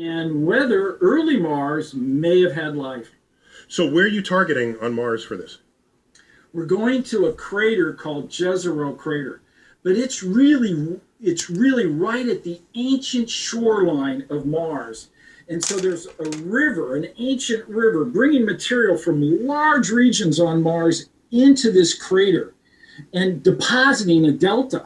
and whether early Mars may have had life. So where are you targeting on Mars for this? We're going to a crater called Jezero Crater, but it's really right at the ancient shoreline of Mars. And so there's a river, an ancient river, bringing material from large regions on Mars into this crater and depositing a delta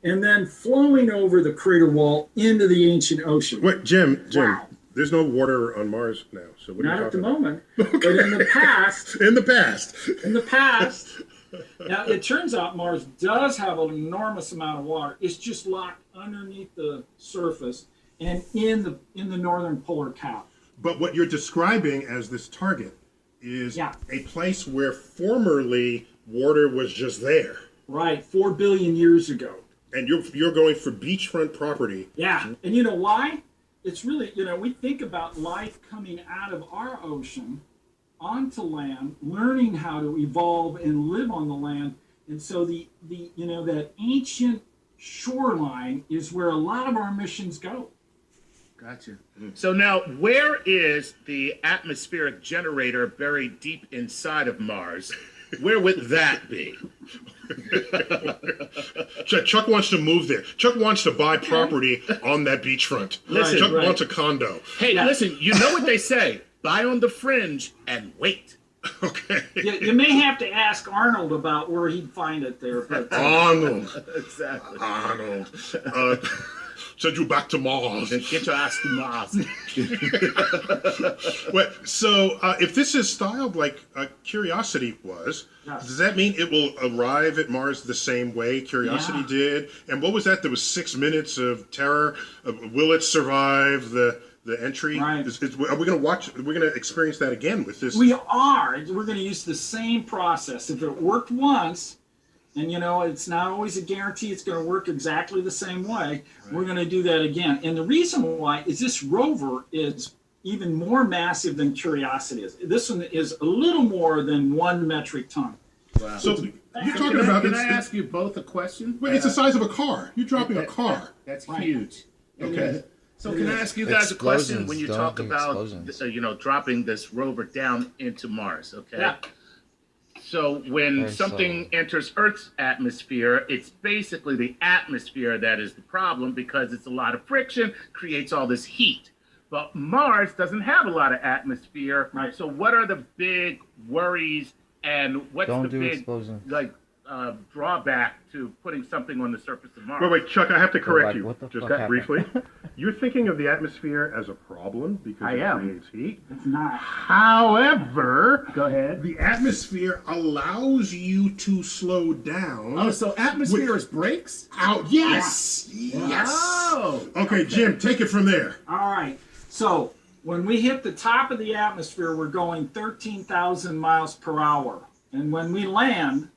and then flowing over the crater wall into the ancient ocean. Wait, Jim, Wow. there's no water on Mars now. So what are Not you at the talking about? moment, but in the past, In the past. now it turns out Mars does have an enormous amount of water. It's just locked underneath the surface and in the northern polar cap. But what you're describing as this target is Yeah. a place where formerly water was just there. Right, 4 billion years ago. And you're going for beachfront property. Yeah, and you know why? It's really, we think about life coming out of our ocean onto land, learning how to evolve and live on the land. And so that ancient shoreline is where a lot of our missions go. Gotcha. So now, where is the atmospheric generator buried deep inside of Mars? Where would that be? Chuck wants to move there. Chuck wants to buy property on that beachfront. Listen, Chuck right. wants a condo. Hey, listen, you know what they say. Buy on the fringe and wait. Okay. You may have to ask Arnold about where he'd find it there. But, Arnold. Exactly. Arnold. Send you back to Mars. Get your ass to Mars. Wait, so if this is styled like Curiosity was, Yes. does that mean it will arrive at Mars the same way Curiosity Yeah. did? And what was that? There was 6 minutes of terror. Will it survive the entry? Right. Are we going to watch? We're going to experience that again with this. we are. We're going to use the same process. If it worked once, and it's not always a guarantee it's going to work exactly the same way, we're going to do that again. And the reason why is this rover is even more massive than Curiosity is. This one is a little more than 1 metric ton. Wow. So you're talking Can about I ask you both a question? Wait, it's the size of a car. You're dropping a car. That's Right. huge. Okay. So can I ask you guys a question when you Explosions, talk don't about explosions. dropping this rover down into Mars? Okay. Yeah. So when Very something slow. enters Earth's atmosphere, it's basically the atmosphere that is the problem because it's a lot of friction, creates all this heat. But Mars doesn't have a lot of atmosphere. Right. So what are the big worries and what's Don't the do big explosions. drawback to putting something on the surface of Mars? Wait, Chuck, I have to correct like, you what the just fuck that happened? briefly. You're thinking of the atmosphere as a problem because I it am. creates heat. It's not. However, Go ahead. the atmosphere allows you to slow down. Oh, so atmosphere is brakes? Out. Yes. Yes. Oh. Okay, Jim, take it from there. All right. So when we hit the top of the atmosphere, we're going 13,000 miles per hour. And when we land,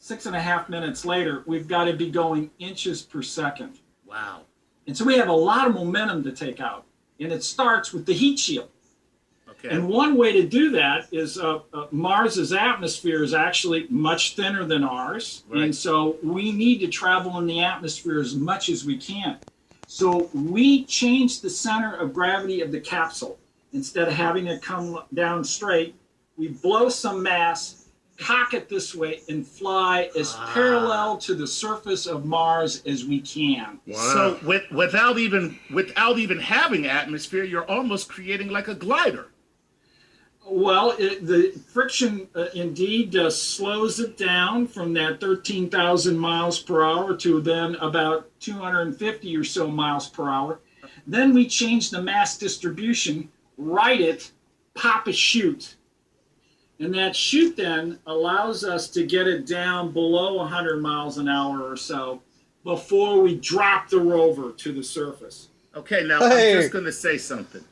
6.5 minutes later, we've got to be going inches per second. Wow. And so we have a lot of momentum to take out. And it starts with the heat shield. Okay. And one way to do that is Mars's atmosphere is actually much thinner than ours. Right. And so we need to travel in the atmosphere as much as we can. So we change the center of gravity of the capsule. Instead of having it come down straight, we blow some mass, cock it this way, and fly as parallel to the surface of Mars as we can. Wow. So without even having atmosphere, you're almost creating like a glider. Well, the friction indeed slows it down from that 13,000 miles per hour to then about 250 or so miles per hour. Then we change the mass distribution, right it, pop a chute. And that chute then allows us to get it down below 100 miles an hour or so before we drop the rover to the surface. Okay, now Hey. I'm just going to say something.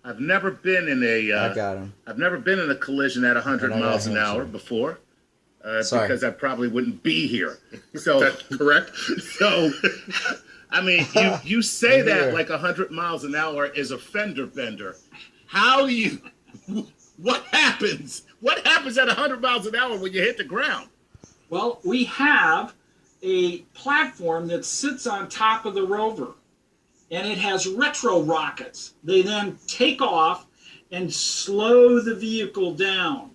I've never been in I got him. I've never been in a collision at 100 And I got miles an him, hour too. before. Sorry. Because I probably wouldn't be here. So, That's correct. so I mean, you say Yeah. that like 100 miles an hour is a fender bender. How do you? What happens? What happens at 100 miles an hour when you hit the ground? Well, we have a platform that sits on top of the rover. and it has retro rockets. They then take off and slow the vehicle down.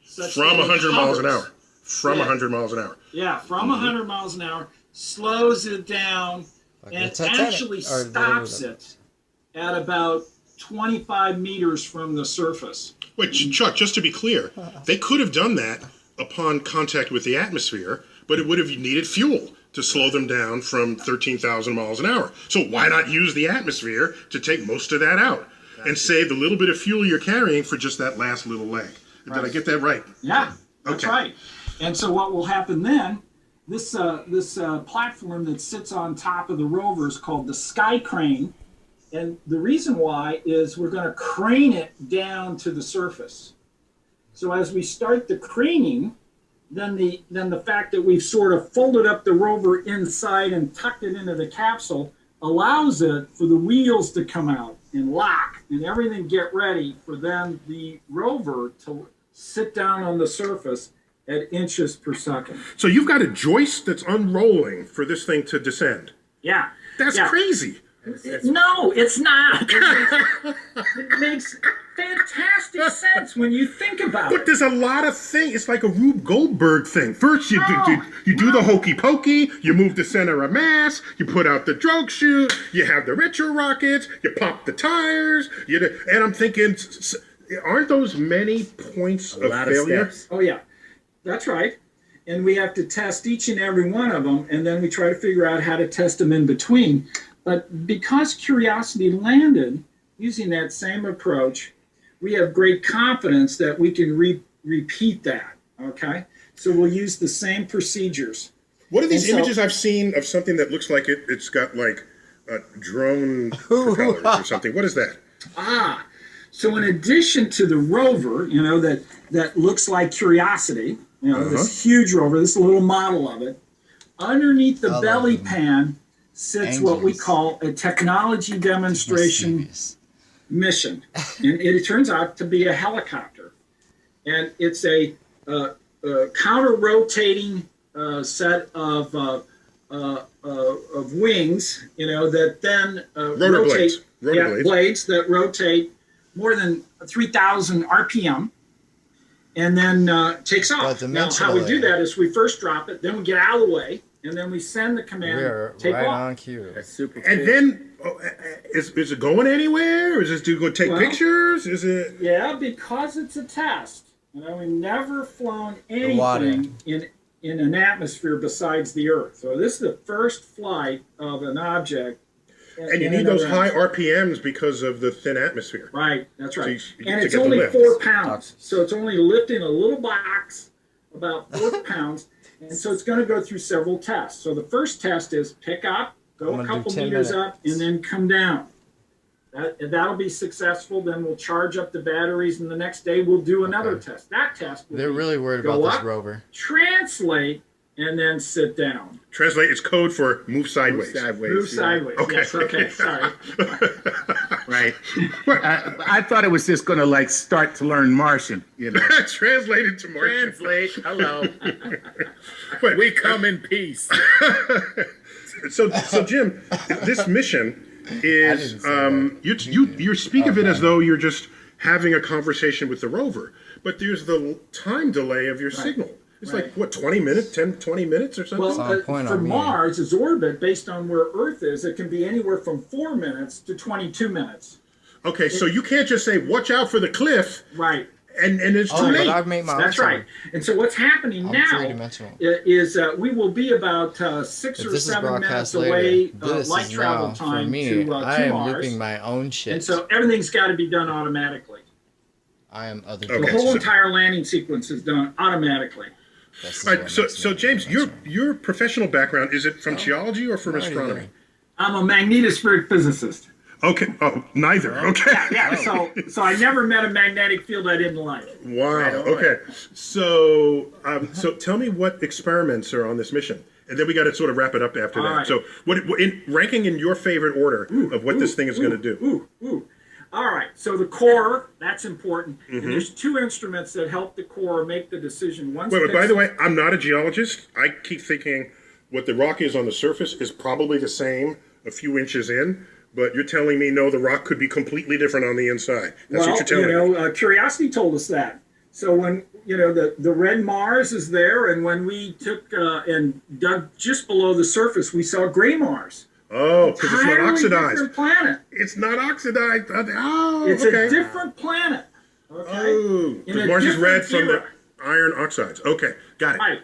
Such From that it 100 miles an hovers. hour. From Yeah. 100 miles an hour. Yeah, from 100 miles an hour, slows it down, Like and the Titanic, actually or the- stops it at about 25 meters from the surface. Wait, Chuck, just to be clear, they could have done that upon contact with the atmosphere, but it would have needed fuel to slow them down from 13,000 miles an hour. So why not use the atmosphere to take most of that out and save the little bit of fuel you're carrying for just that last little leg? Did I get that right? Yeah, that's Okay. right. And so what will happen then, this platform that sits on top of the rover is called the Sky Crane. And the reason why is we're going to crane it down to the surface. So as we start the craning, then the fact that we've sort of folded up the rover inside and tucked it into the capsule allows it for the wheels to come out and lock and everything get ready for then the rover to sit down on the surface at inches per second. So you've got a joist that's unrolling for this thing to descend. Yeah. That's Yeah. crazy. No, it's not. It makes fantastic sense when you think about But it. there's a lot of things. It's like a Rube Goldberg thing. First, you do the hokey pokey, you move the center of mass, you put out the drogue chute, you have the retro rockets, you pop the tires, and I'm thinking, aren't those many points of lot of failure? steps. Oh, yeah, that's right. And we have to test each and every one of them, and then we try to figure out how to test them in between. But because Curiosity landed using that same approach, we have great confidence that we can repeat that, okay? So we'll use the same procedures. What are these And so- images I've seen of something that looks like it's got like drone propellers or something? What is that? So in addition to the rover, that looks like Curiosity, this huge rover, this little model of it, underneath the belly pan sits what we Angels. call a technology demonstration Mischievous. mission. And it turns out to be a helicopter. And it's a counter-rotating set of wings, that then Rotor rotate. blades. Rotor blades. Blades that rotate more than 3,000 RPM and then takes off. But Now, how we do dimensionally- that is we first drop it, then we get out of the way, and then we send the command, We're take right off. on cue. That's super cool. And then, is it going anywhere? Is this dude going to take Well- pictures? Is it? Yeah, because it's a test. We've never flown water. anything in an atmosphere besides the Earth. So this is the first flight of an object. And you in need those another high atmosphere. RPMs because of the thin atmosphere. Right, that's right. you get And to it's get the only lift. 4 pounds. So it's only lifting a little box, about 4 pounds. And so it's going to go through several tests. So the first test is pick up, go I'm a gonna do couple 10 meters minutes. up, and then come down. That'll be successful. Then we'll charge up the batteries, and the next day we'll do another Okay. test. That test will They're be really worried go about this up, rover. translate, and then sit down. Translate, it's code for move sideways. Sideways. Move yeah. sideways. Okay. Yes, okay, sorry. Right. I thought it was just going to start to learn Martian, Translated to Martian. Translate. Hello. Wait, We come in peace. So Jim, this mission is didn't say you speak of it as though you're just having a conversation with the rover, but there's the time delay of your signal. It's Right. like what, 20 minutes, 10, 20 minutes or something? Well, on point for on me. Mars, its orbit, based on where Earth is, it can be anywhere from 4 minutes to 22 minutes. Okay, so you can't just say watch out for the cliff Right. and it's too Oh, late. but I've made my own. That's right. And so what's happening I'm now three-dimensional. is we will be about 6 If or this is 7 minutes broadcast later, away this light is travel now for time me. to I am Mars. looping my own shit. And so everything's got to be done automatically. I am other. Okay. The whole so- entire landing sequence is done automatically. This is All right, what so makes so me James, three-dimensional. your professional background, is it from geology or from Already astronomy? there. I'm a magnetospheric physicist. Okay. Oh, neither. Okay. Yeah, so I never met a magnetic field I didn't like. Wow. Right on. Okay. So, so tell me what experiments are on this mission, and then we got to sort of wrap it up after that. All right. So, what in ranking in your favorite order of what this thing is going to do? Ooh. All right, so the core, that's important. Mm-hmm. And there's 2 instruments that help the core make the decision. One's Wait, by the way, I'm not a geologist. I keep thinking what the rock is on the surface is probably the same a few inches in, but you're telling me no, the rock could be completely different on the inside. That's what you're telling me. Curiosity told us that. So when the red Mars is there, and when we took and dug just below the surface, we saw gray Mars. Oh, because it's not Entirely oxidized. different planet. It's not oxidized. Oh, It's okay. a different planet. Okay. Oh, In because a Mars is red different from the era. iron oxides. Okay, got it. Right.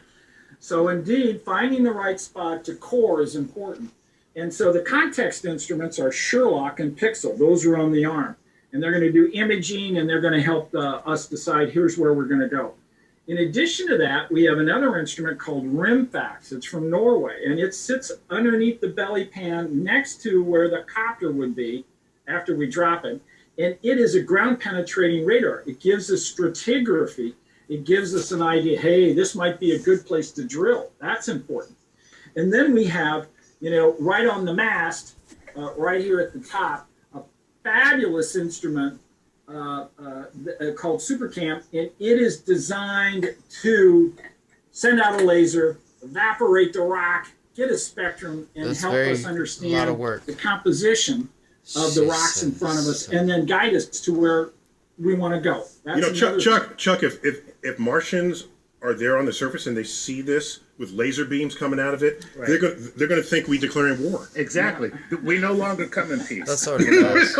So indeed, finding the right spot to core is important. And so the context instruments are Sherlock and Pixel. Those are on the arm. And they're going to do imaging, and they're going to help us decide here's where we're going to go. In addition to that, we have another instrument called RIMFAX. It's from Norway, and it sits underneath the belly pan next to where the copter would be after we drop it. And it is a ground penetrating radar. It gives us stratigraphy. It gives us an idea, hey, this might be a good place to drill. That's important. And then we have, right on the mast, right here at the top, a fabulous instrument called SuperCam, and it is designed to send out a laser, evaporate the rock, get a spectrum, and That's help very- us a lot understand of work. the composition of the rocks in front of us, and then guide us to where we want to go. That's Chuck, if Martians are there on the surface and they see this with laser beams coming out of it, Right. they're going to think we declaring war. Exactly. We no longer come in peace. That's sort of does.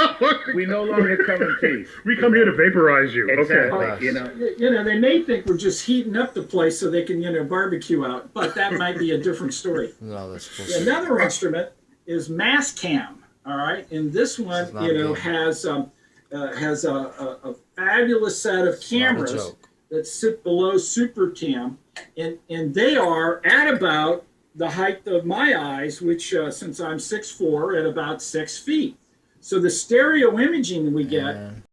We no longer come in peace. We come here to vaporize you. Exactly. Okay. They may think we're just heating up the place so they can, barbecue out, but that might be a different story. No, that's bullshit. Another instrument is Mastcam. All right, and this one, It's not good. has a fabulous set of Not a cameras joke. that sit below SuperCam, and they are at about the height of my eyes, which since I'm 6'4", at about 6 feet. So the stereo imaging we get